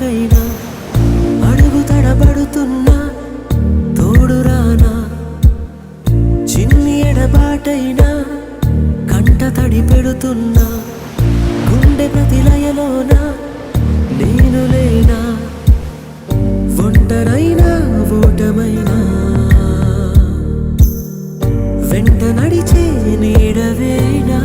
మాటైనా అడుగు తడబడుతున్నా తోడురానా చిన్ని ఎడబాటైనా కంట తడి పెడుతున్నా గుండె ప్రతిలయలోన నేను లేనా ఒంటరైనా ఓటమైనా వెంట నడిచే నీడవేనా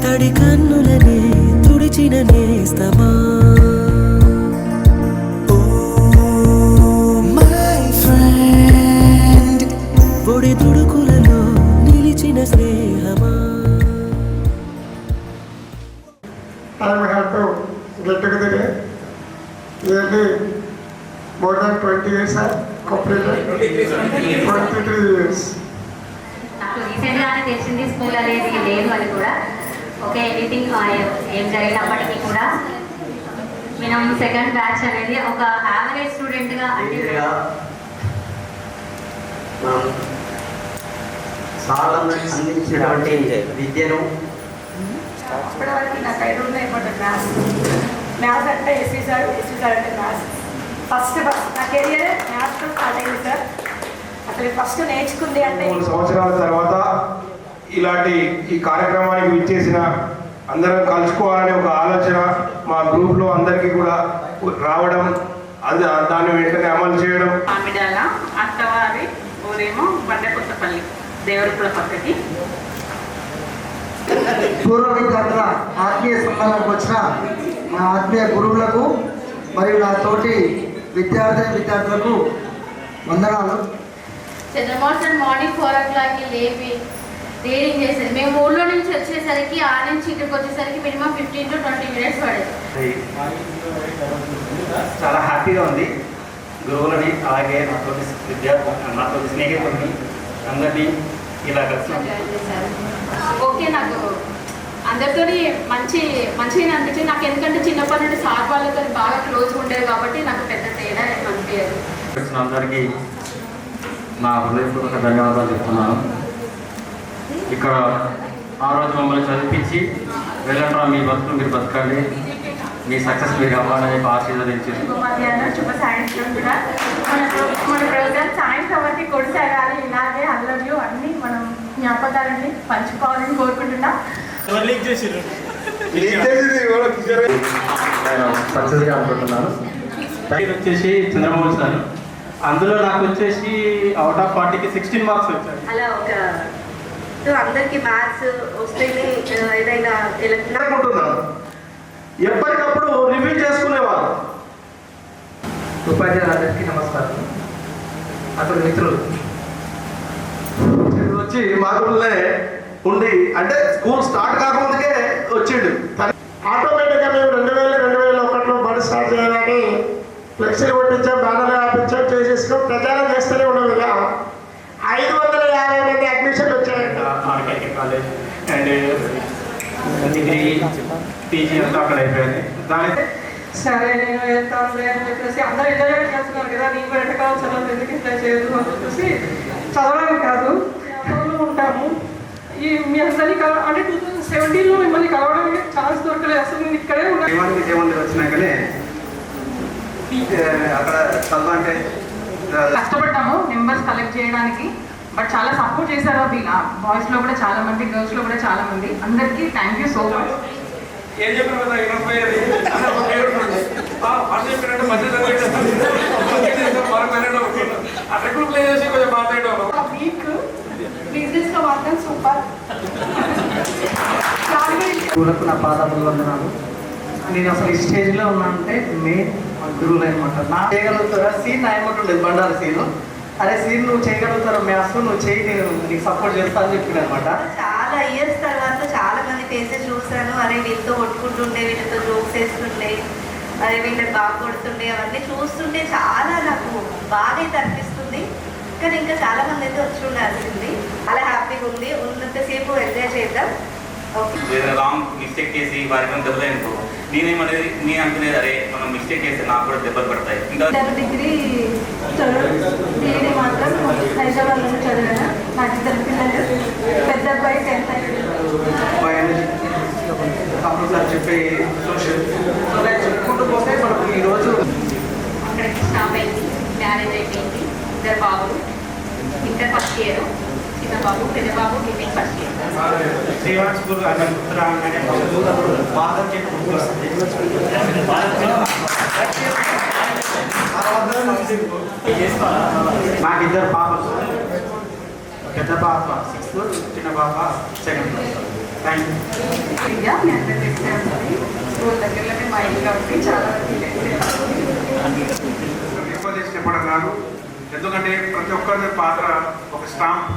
తడి కన్నులనే తుడిచిన నేస్తమా పొడి తుడుకులలో నిలిచిన స్నేహమా. I'm happy to get together nearly more than 20 years have completed 23 years. నాకు రీసెంట్గానే తెలిసింది స్కూల్ అనేది లేదు అని కూడా. ఓకే, ఎనీథింగ్ ఏం జరిగినప్పటికీ కూడా మనం సెకండ్ బ్యాచ్ అనేది ఒక యావరేజ్ స్టూడెంట్గా అంటే చాలా అందించినటువంటి విద్యను ఇప్పటివరకు నాకు 5 ఉన్నాయి మ్యాథ్స్ అంటే ఎస్సీ సార్ అంటే మ్యాథ్స్ ఫస్ట్ నా కెరియర్ మ్యాథ్స్ స్టార్ట్ అయింది సార్. అసలు ఫస్ట్ నేర్చుకుంది అంటే 3 సంవత్సరాల తర్వాత ఇలాంటి ఈ కార్యక్రమానికి విచ్చేసిన అందరం కలుసుకోవాలనే ఒక ఆలోచన మా గ్రూప్లో అందరికీ కూడా రావడం, అది దాన్ని వెంటనే అమలు చేయడం. ఆమిడాల అత్తవారి ఊరేమో బండకొత్తపల్లి దేవరపుల పక్కకి పూర్వ విద్యార్థుల ఆత్మీయ సంబంధంకి వచ్చిన మా ఆత్మీయ గురువులకు మరియు నా తోటి విద్యార్థులకు వందనాలు. చంద్రమోహన్ మార్నింగ్ 4 o'clockకి లేపి రీడింగ్ చేసేది. మేము ఊళ్ళో నుంచి వచ్చేసరికి ఆ నుంచి ఇక్కడికి వచ్చేసరికి మినిమం 15 to 20 minutes పడేది. చాలా హ్యాపీగా ఉంది. గురువులని అలాగే నాతో స్నేహితులని అందరినీ ఇలా కలిసి ఓకే, నాకు అందరితో మంచిగా అనిపించింది. నాకు ఎందుకంటే చిన్నప్పటి నుండి సార్ వాళ్ళతో బాగా క్లోజ్గా ఉండేది కాబట్టి నాకు పెద్ద తేడా అనిపించదు. అందరికీ నా హృదయపూర్వక ధన్యవాదాలు చెప్తున్నాను. ఇక్కడ ఆ రోజు మమ్మల్ని చదివించి వెళ్ళండి, మీ బతుకులు మీరు బతకాలి, మీ సక్సెస్ మీరు అవ్వాలని ఆశీర్వదించింది. శుభ సాయంత్రం కూడా మన ప్రోగ్రామ్ సాయంత్రం వరకు కొనసాగాలి. ఇలాగే అల్లర్లు అన్నీ మనం జ్ఞాపకాలన్నీ పంచుకోవాలని కోరుకుంటున్నాం. సక్సెస్గా అనుకుంటున్నాను. వచ్చేసి చంద్రమోహన్ సార్, అందులో నాకు వచ్చేసి అవుట్ ఆఫ్ 40కి 16 మార్క్స్ వచ్చాయి. అలా ఒక అందరికి మ్యాథ్స్ వస్తేనే ఏదైనా ఎప్పటికప్పుడు రివ్యూ చేసుకునేవారు. ఉపాధ్యాయులందరికీ నమస్కారం. అతడు మిత్రులు వచ్చి మా ఊళ్ళో ఉండి అంటే స్కూల్ స్టార్ట్ కాకముందుకే వచ్చాడు. ఆటోమేటిక్గా మేము 2001లో బడి స్టార్ట్ చేయాలని ఫ్లెక్సీలు కొట్టించాం, బ్యానర్లు ఆపించాం, చేసేసుకున్నాం. ప్రచారం చేస్తూనే ఉన్నాం. ఇక 550 మంది అడ్మిషన్లు వచ్చాయండి. RKK college and degree PG అంతా అక్కడ అయిపోయింది. దానికి సరే నేను వెళ్తాను అని చెప్పేసి అందరూ ఇద్దరు చేస్తున్నారు కదా, నీకు వెంటకాలం చదవదు ఎందుకు ఇట్లా చేయదు అని చెప్పేసి చదవడానికి కాదు ఉంటాము. ఈ మీ అందరినీ అంటే 2017లో మిమ్మల్ని కలవడానికి ఛాన్స్ దొరకలేదు. అసలు నేను ఇక్కడే ఉన్నాను. విజయవంతం వచ్చినాకనే అక్కడ చదవంటే కష్టపడ్డాము నెంబర్స్ కలెక్ట్ చేయడానికి. బట్ చాలా సపోర్ట్ చేశారు. అది బాయ్స్లో కూడా చాలా మంది, గర్ల్స్లో కూడా చాలా మంది. అందరికీ థ్యాంక్ యూ సో మచ్. ఏం చెప్పిన వీక్ బిజినెస్లో మాత్రం సూపర్. గురువులకు నా పాదాలు వందనాలు. నేను అసలు ఈ స్టేజ్లో ఉన్నానంటే మెయిన్ గురువులు అనమాట. నా చేయగలుగుతారా సీన్ ఆయనకుంటుండేది బండారు సీను. అరే సీన్ నువ్వు చేయగలుగుతారా మ్యాథ్స్, నువ్వు చేయి, నేను నీకు సపోర్ట్ చేస్తా అని చెప్పింది అనమాట. చాలా ఇయర్స్ తర్వాత చాలా మంది ఫేసెస్ చూస్తాను. అరే వీళ్ళతో కొట్టుకుంటుండే, వీళ్ళతో జోక్స్ వేస్తుండే, అరే వీళ్ళని బాగా కొడుతుండే, అవన్నీ చూస్తుంటే చాలా నాకు బాగా అయితే అనిపిస్తుంది. కానీ ఇంకా చాలా మంది అయితే వచ్చి ఉండాల్సింది. అలా హ్యాపీగా ఉంది. ఉన్నంతసేపు ఎంజాయ్ చేద్దాం. రాంగ్ మిస్టేక్ చేసి వారికి దెబ్బలనుకో నేనేమనేది నేను అనుకునేది అరే మనం మిస్టేక్ చేస్తే నాకు కూడా దెబ్బలు పడతాయి. ఇంకా డిగ్రీ మాత్రం హైదరాబాద్లో చదివాను. నాకు 2 పిల్లలు. పెద్ద అబ్బాయి 10th బాబు పెద్ద బాబు గివింగ్ ఫస్ట్ ఇయర్. శ్రీవాన్ స్కూల్ అన్న గుర్తురాగానే బాగా నాకు ఇద్దరు పాపలు, పెద్ద పాప 6th, చిన్న పాప 2nd క్లాస్. Thank you. మీ అందరి ఎగ్జామ్స్ని స్కూల్ దగ్గరలోనే మా ఇల్లు కాబట్టి చాలా ఎక్కువ చేసి చెప్పడం కాదు, ఎందుకంటే ప్రతి ఒక్కరి పాత్ర ఒక స్టాంప్,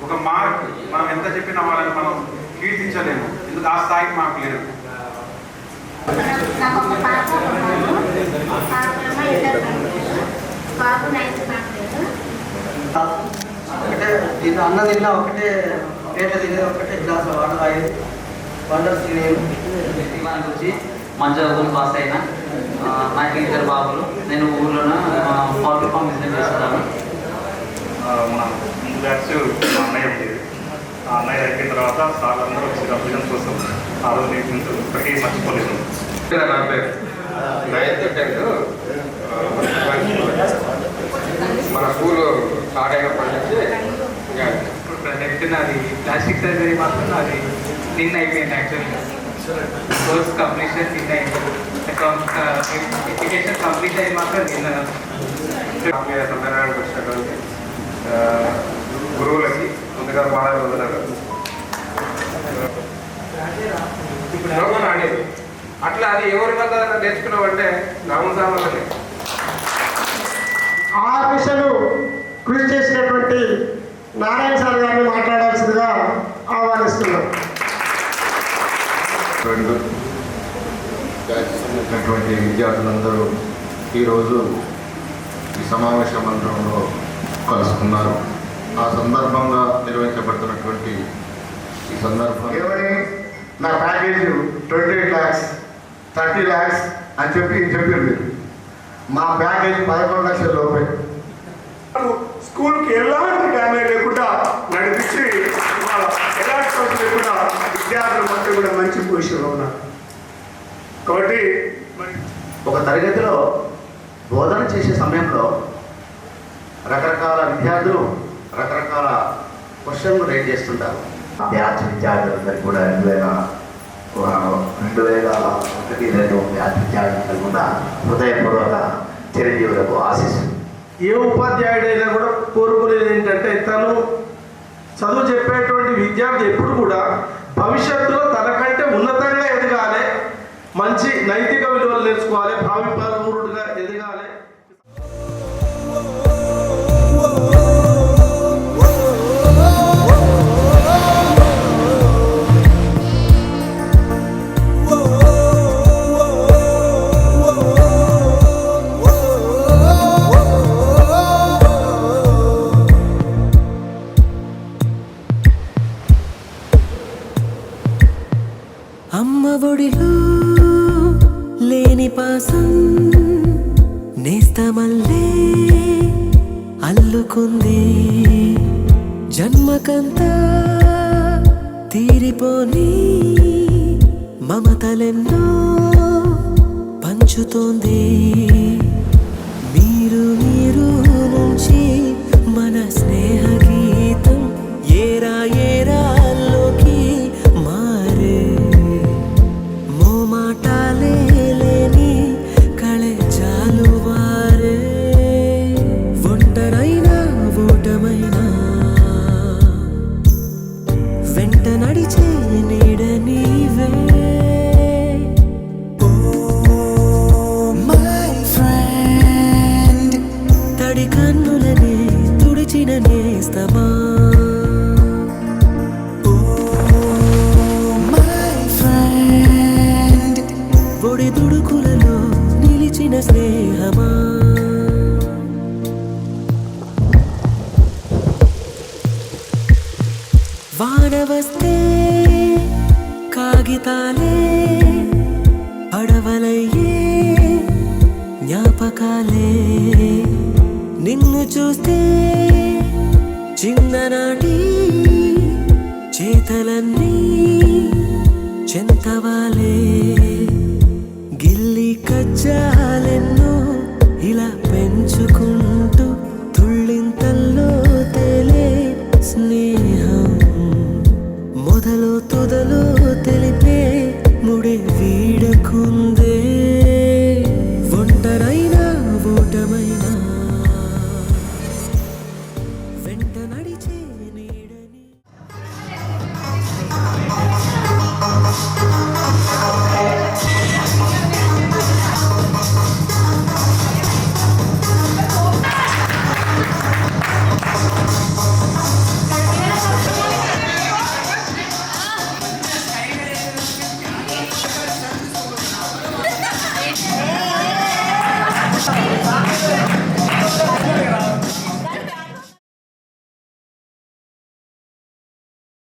ఒక మార్క్. మనం ఎంత చెప్పినా వాళ్ళని మనం కీర్తించలేము, ఎందుకు ఆ స్థాయికి మాకు లేదు. నాకు ఒక పాప ఉన్నాను, పాప ఇద్దరు బాబు 9th క్లాస్. ఒకటే ఇది అన్న తిన్నా ఒకటే పేట తినేది ఒకటే గ్లాస్ వండర్ సీనియర్ మనకు వచ్చి మంచిగా చదువుకుని పాస్ అయినా. నాకు ఇద్దరు బాబులు. నేను ఊళ్ళోన పౌల్ట్రీ ఫామ్ బిజినెస్ చేస్తున్నాను. మన ముందు బ్యాచ్ మా అన్నయ్య ఉండేది. ఆ అన్నయ్య అయిపోయిన తర్వాత సార్ అందరూ వచ్చి అభ్యర్థం కోసం ఆ రోజు నేను ఇప్పటికీ మర్చిపోలేదు. నా పేరు 9th, 10th మన స్కూల్ స్టార్ట్ అయినప్పటి నుంచి ఇప్పుడు ప్రజెంట్ నాది ప్లాస్టిక్ సర్జరీ మాత్రం నాది నిన్న అయిపోయింది. యాక్చువల్గా కోర్స్ కంప్లీషన్ నిన్న అయిపోయింది. ఎడ్యుకేషన్ కంప్లీట్ అయ్యి మాత్రం నిన్న. సమ్మేళనానికి వచ్చినటువంటి గురువులకి ముందుగా పాడాలి వందనాలు. ఆడేది అట్లా అది ఎవరి వల్ల నేర్చుకున్నామంటే రామసామ వల్లనే. ఆ దిశలు కృషి చేసినటువంటి నారాయణ సార్ గారిని మాట్లాడాల్సిందిగా ఆహ్వానిస్తున్నాం. ఉన్నటువంటి విద్యార్థులందరూ ఈరోజు ఈ సమావేశ మందిరంలో కలుసుకున్నారు. ఆ సందర్భంగా నిర్వహించబడుతున్నటువంటి ఈ సందర్భం ఏమని నా ప్యాకేజ్ 28 lakhs 30 lakhs అని చెప్పారు మీరు. మా ప్యాకేజ్ 11 లక్షల లోపే. స్కూల్కి ఎలాంటి డ్యామేజ్ లేకుండా నడిపించి ఎలాంటి ఖర్చు లేకుండా విద్యార్థులు మొత్తం కూడా మంచి పొజిషన్లో ఉన్నారు. కాబట్టి ఒక తరగతిలో బోధన చేసే సమయంలో రకరకాల విద్యార్థులు రకరకాల క్వశ్చన్లు రేట్ చేస్తుంటారు. బ్యాచ్ విద్యార్థులందరికీ కూడా 2001-2 బ్యాచ్ విద్యార్థులందరూ కూడా హృదయపూర్వక చిరంజీవులకు ఆశిస్తుంది. ఏ ఉపాధ్యాయుడైనా కూడా కోరుకునేది ఏంటంటే తను చదువు చెప్పేటువంటి విద్యార్థి ఎప్పుడు కూడా భవిష్యత్తులో తనకంటే ఉన్నతంగా ఎదగాలి, మంచి నైతిక విలువలు నేర్చుకోవాలి, భావి పౌరుడుగా ఎదగాలి. అమ్మ ఒడిలో లేని పాసం నేస్తమల్లే అల్లుకుంది. జన్మకంతా తీరిపోని మమతలెన్నో పంచుతోంది. మీరు నుంచి మన స్నేహ గీతం ఏరా ఏరాల్లోకి మారే. మోమాటాలే లేని కళే జాలువారే. ఒంటరైనా ఓటమైనా వెంట నడిచే నీడ నీవే. తడి కన్నులనే తుడిచిన నేస్తమా. ఒడి దుడుకులలో నిలిచిన స్నేహమా. వాన వస్తే కాగితాలే అడవలయ్యే జ్ఞాపకాలే. నిన్ను చూస్తే చిన్ననాటి చేతలన్నీ చెంతవాలే. గిల్లి కజ్జాలెన్నో ఇలా పెంచుకుంటూ తుళ్ళింతల్లో తేలే స్నేహ. తుదలు